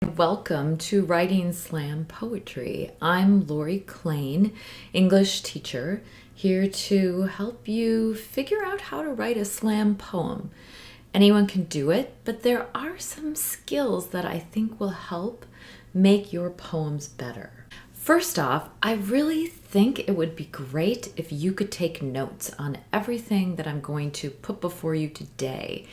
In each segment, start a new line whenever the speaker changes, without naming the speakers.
Welcome to Writing Slam Poetry. I'm Lori Klein, English teacher, here to help you figure out how to write a slam poem. Anyone can do it, but there are some skills that I think will help make your poems better. First off, I really think it would be great if you could take notes on everything that I'm going to put before you today.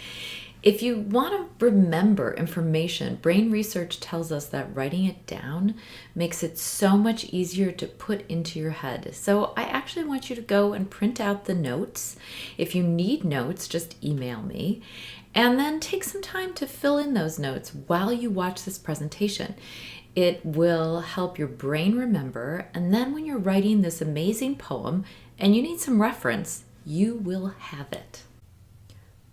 If you want to remember information, brain research tells us that writing it down makes it so much easier to put into your head. So I actually want you to go and print out the notes. If you need notes, just email me. And then take some time to fill in those notes while you watch this presentation. It will help your brain remember, and then when you're writing this amazing poem and you need some reference, you will have it.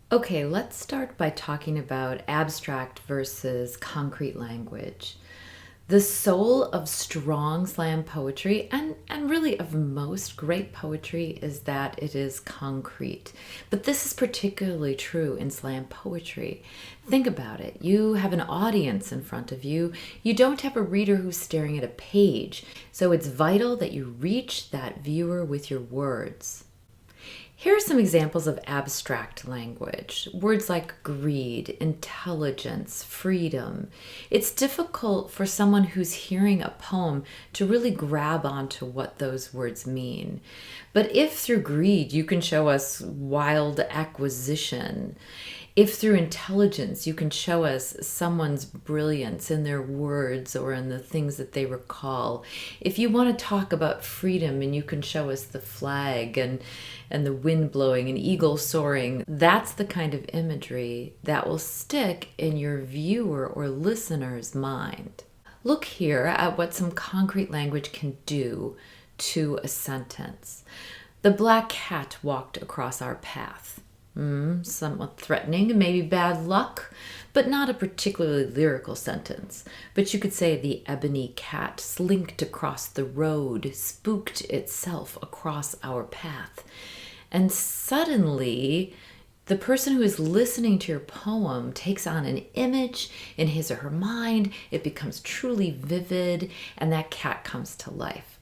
Okay, let's start by talking about abstract versus concrete language. The soul of strong slam poetry, and really of most great poetry, is that it is concrete. But this is particularly true in slam poetry. Think about it. You have an audience in front of you. You don't have a reader who's staring at a page. So it's vital that you reach that viewer with your words. Here are some examples of abstract language. Words like greed, intelligence, freedom. It's difficult for someone who's hearing a poem to really grab onto what those words mean. But if through greed you can show us wild acquisition, if through intelligence you can show us someone's brilliance in their words or in the things that they recall, if you want to talk about freedom and you can show us the flag and the wind blowing and eagle soaring, that's the kind of imagery that will stick in your viewer or listener's mind. Look here at what some concrete language can do to a sentence. The black cat walked across our path. Somewhat threatening and maybe bad luck, but not a particularly lyrical sentence. But you could say the ebony cat slinked across the road, spooked itself across our path. And suddenly, the person who is listening to your poem takes on an image in his or her mind. It becomes truly vivid, and that cat comes to life.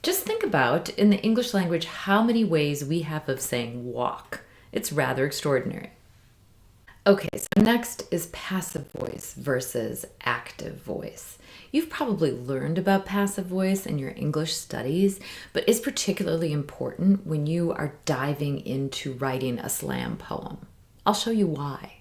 Just think about, in the English language, how many ways we have of saying walk. It's rather extraordinary. Okay, so next is passive voice versus active voice. You've probably learned about passive voice in your English studies, but it's particularly important when you are diving into writing a slam poem. I'll show you why.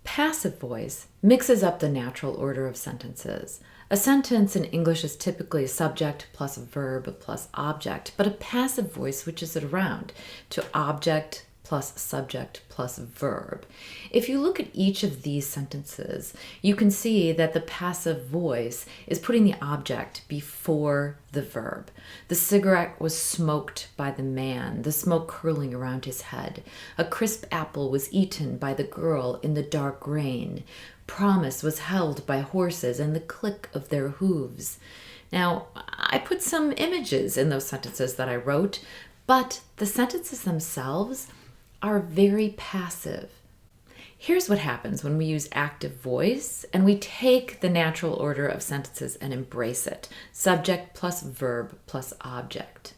Passive voice mixes up the natural order of sentences. A sentence in English is typically a subject plus a verb plus object, but a passive voice switches it around to object plus subject plus verb. If you look at each of these sentences, you can see that the passive voice is putting the object before the verb. The cigarette was smoked by the man, the smoke curling around his head. A crisp apple was eaten by the girl in the dark rain. Promise was held by horses and the click of their hooves. Now, I put some images in those sentences that I wrote, but the sentences themselves are very passive. Here's what happens when we use active voice and we take the natural order of sentences and embrace it. Subject plus verb plus object.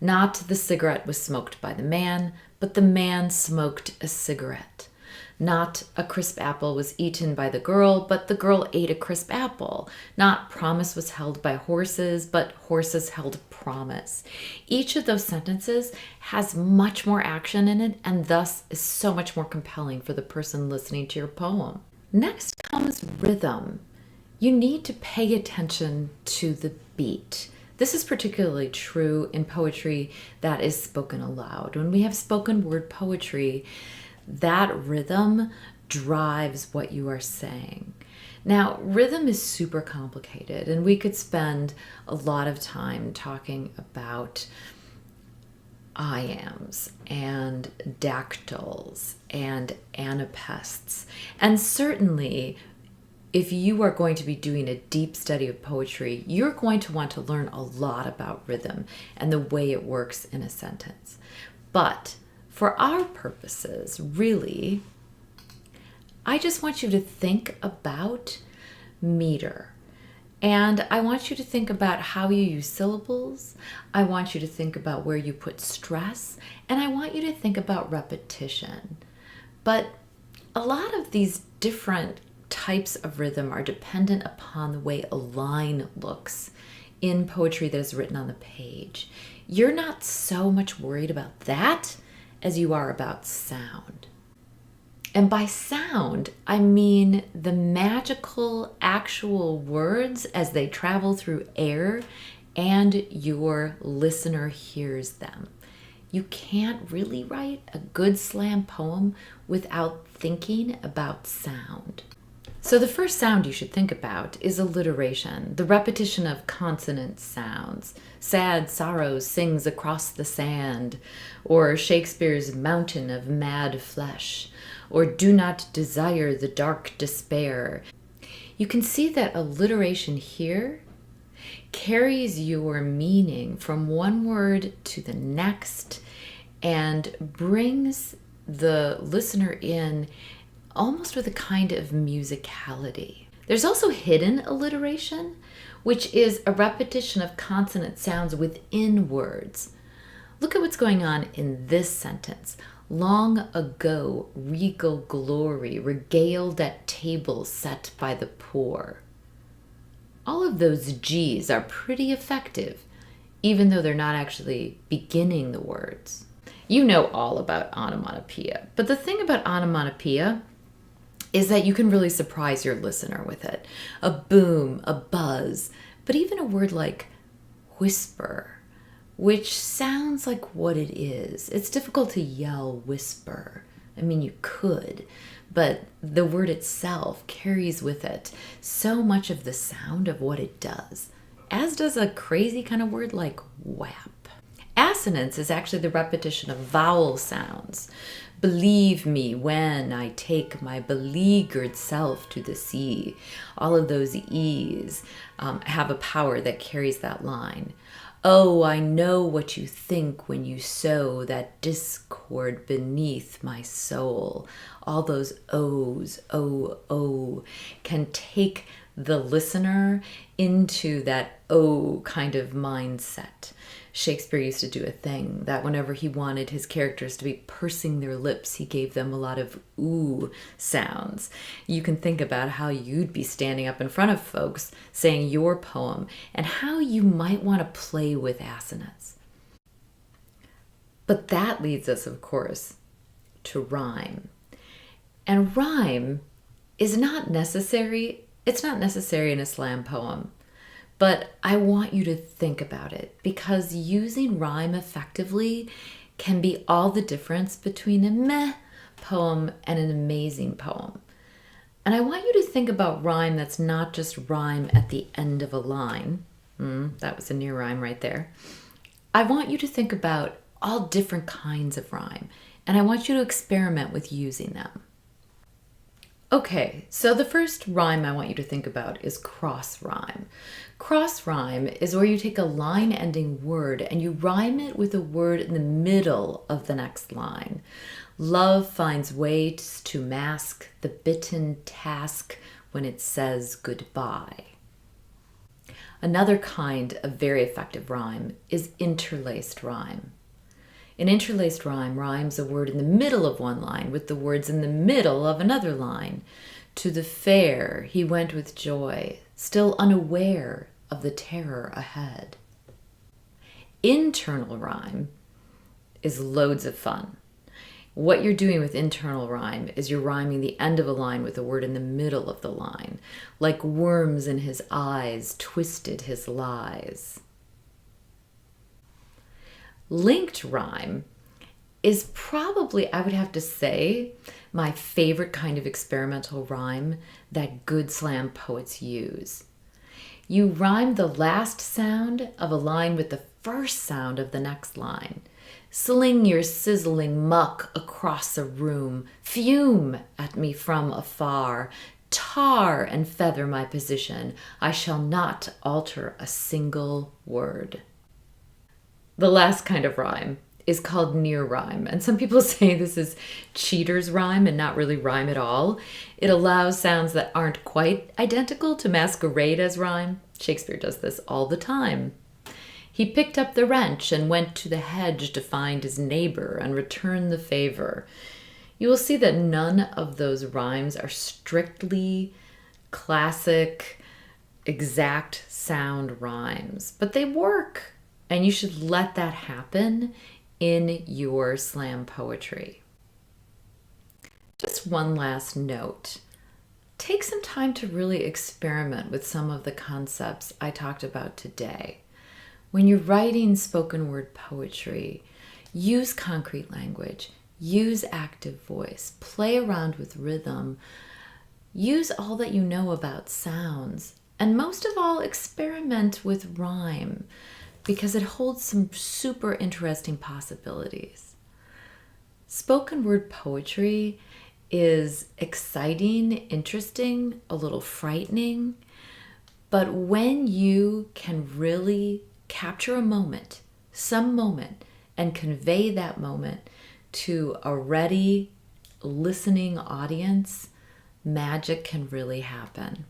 Not the cigarette was smoked by the man, but the man smoked a cigarette. Not a crisp apple was eaten by the girl, but the girl ate a crisp apple. Not promise was held by horses, but horses held promise. Each of those sentences has much more action in it and thus is so much more compelling for the person listening to your poem. Next comes rhythm. You need to pay attention to the beat. This is particularly true in poetry that is spoken aloud. When we have spoken word poetry, that rhythm drives what you are saying. Now, rhythm is super complicated, and we could spend a lot of time talking about iambs and dactyls and anapaests. And certainly, if you are going to be doing a deep study of poetry, you're going to want to learn a lot about rhythm and the way it works in a sentence. But for our purposes, really, I just want you to think about meter. And I want you to think about how you use syllables. I want you to think about where you put stress. And I want you to think about repetition. But a lot of these different types of rhythm are dependent upon the way a line looks in poetry that is written on the page. You're not so much worried about that as you are about sound. And by sound, I mean the magical, actual words as they travel through air and your listener hears them. You can't really write a good slam poem without thinking about sound. So the first sound you should think about is alliteration, the repetition of consonant sounds. Sad sorrow sings across the sand, or Shakespeare's mountain of mad flesh, or do not desire the dark despair. You can see that alliteration here carries your meaning from one word to the next and brings the listener in almost with a kind of musicality. There's also hidden alliteration, which is a repetition of consonant sounds within words. Look at what's going on in this sentence. Long ago, regal glory, regaled at tables set by the poor. All of those G's are pretty effective, even though they're not actually beginning the words. You know all about onomatopoeia, but the thing about onomatopoeia is that you can really surprise your listener with it. A boom, a buzz, but even a word like whisper, which sounds like what it is. It's difficult to yell whisper. I mean, you could, but the word itself carries with it so much of the sound of what it does, as does a crazy kind of word like whap. Assonance is actually the repetition of vowel sounds. Believe me when I take my beleaguered self to the sea. All of those E's have a power that carries that line. Oh, I know what you think when you sow that discord beneath my soul. All those O's, oh, can take the listener into that oh kind of mindset. Shakespeare used to do a thing that whenever he wanted his characters to be pursing their lips, he gave them a lot of ooh sounds. You can think about how you'd be standing up in front of folks saying your poem and how you might want to play with assonance. But that leads us, of course, to rhyme. And rhyme is not necessary. It's not necessary in a slam poem. But I want you to think about it because using rhyme effectively can be all the difference between a meh poem and an amazing poem. And I want you to think about rhyme that's not just rhyme at the end of a line. That was a near rhyme right there. I want you to think about all different kinds of rhyme, and I want you to experiment with using them. Okay, so the first rhyme I want you to think about is cross rhyme. Cross rhyme is where you take a line-ending word and you rhyme it with a word in the middle of the next line. Love finds ways to mask the bitten task when it says goodbye. Another kind of very effective rhyme is interlaced rhyme. An interlaced rhyme rhymes a word in the middle of one line with the words in the middle of another line. To the fair he went with joy, still unaware of the terror ahead. Internal rhyme is loads of fun. What you're doing with internal rhyme is you're rhyming the end of a line with a word in the middle of the line, like worms in his eyes twisted his lies. Linked rhyme is probably, I would have to say, my favorite kind of experimental rhyme that good slam poets use. You rhyme the last sound of a line with the first sound of the next line. Sling your sizzling muck across a room, fume at me from afar, tar and feather my position, I shall not alter a single word. The last kind of rhyme is called near rhyme. And some people say this is cheater's rhyme and not really rhyme at all. It allows sounds that aren't quite identical to masquerade as rhyme. Shakespeare does this all the time. He picked up the wrench and went to the hedge to find his neighbor and return the favor. You will see that none of those rhymes are strictly classic, exact sound rhymes, but they work, and you should let that happen in your slam poetry. Just one last note. Take some time to really experiment with some of the concepts I talked about today. When you're writing spoken word poetry, use concrete language, use active voice, play around with rhythm, use all that you know about sounds, and most of all, experiment with rhyme because it holds some super interesting possibilities. Spoken word poetry is exciting, interesting, a little frightening, but when you can really capture a moment, some moment, and convey that moment to a ready, listening audience, magic can really happen.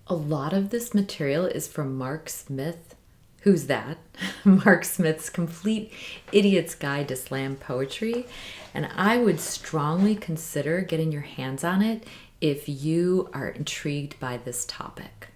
A lot of this material is from Mark Smith. Who's that? Mark Smith's Complete Idiot's Guide to Slam Poetry. And I would strongly consider getting your hands on it if you are intrigued by this topic.